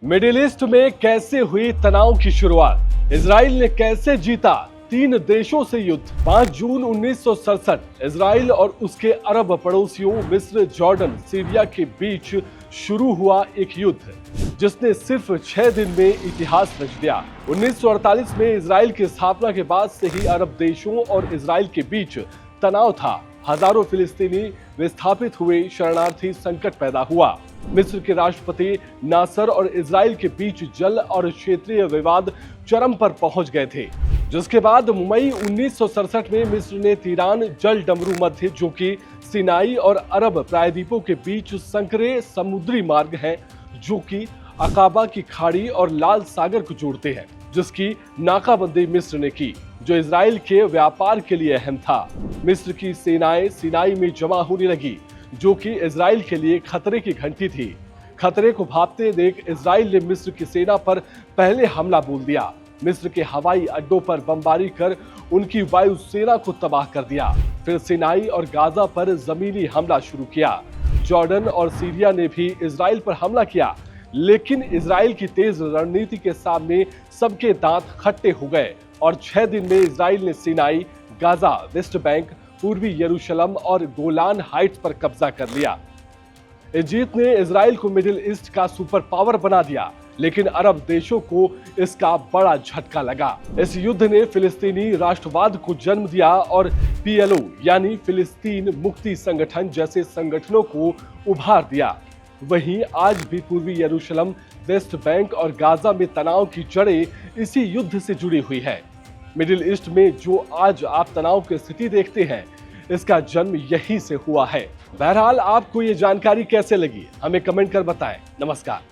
Middle east में कैसे हुई तनाव की शुरुआत, इजराइल ने कैसे जीता 3 देशों से युद्ध। 5 जून 1967 इजराइल और उसके अरब पड़ोसियों मिस्र, जॉर्डन, सीरिया के बीच शुरू हुआ एक युद्ध जिसने सिर्फ 6 दिन में इतिहास रच दिया। 1948 में इजराइल की स्थापना के बाद से ही अरब देशों और इजराइल के बीच तनाव था। हजारों फिलिस्तीनी विस्थापित हुए, शरणार्थी संकट पैदा हुआ। मिस्र के राष्ट्रपति नासर और इजराइल के बीच जल और क्षेत्रीय विवाद चरम पर पहुंच गए थे, जिसके बाद मई 1967 में मिस्र ने तीरान जल डमरू मध्य, जो कि सिनाई और अरब प्रायद्वीपों के बीच संकरे समुद्री मार्ग हैं, जो कि अकाबा की खाड़ी और लाल सागर को जोड़ते हैं, जिसकी नाकाबंदी मिस्र ने की, जो इजराइल के व्यापार के लिए अहम था। मिस्र की सेनाएं सिनाई में जमा होने लगी, जो कि इजराइल के लिए खतरे की घंटी थी। खतरे को भांपते देख इजराइल ने मिस्र की सेना पर पहले हमला बोल दिया। मिस्र के हवाई अड्डों पर बमबारी कर उनकी वायु सेना को तबाह कर दिया। फिर सिनाई और गाजा पर जमीनी हमला शुरू किया। जॉर्डन और सीरिया ने भी इजराइल पर हमला किया, लेकिन इजराइल की तेज रणनीति के सामने सबके दांत खट्टे हो गए और 6 दिन में इजराइल ने सिनाई, गाजा, वेस्ट बैंक, पूर्वी यरूशलेम और गोलान हाइट्स पर कब्जा कर लिया। इस जीत ने इजराइल को मिडिल ईस्ट का सुपर पावर बना दिया, लेकिन अरब देशों को इसका बड़ा झटका लगा। इस युद्ध ने फिलिस्तीनी राष्ट्रवाद को जन्म दिया और PLO यानी फिलिस्तीन मुक्ति संगठन जैसे संगठनों को उभार दिया। वहीं आज भी पूर्वी यरूशलेम, वेस्ट बैंक और गाजा में तनाव की जड़ें इसी युद्ध से जुड़ी हुई है। मिडिल ईस्ट में जो आज आप तनाव की स्थिति देखते हैं, इसका जन्म यहीं से हुआ है। बहरहाल आपको ये जानकारी कैसे लगी, हमें कमेंट कर बताएं। नमस्कार।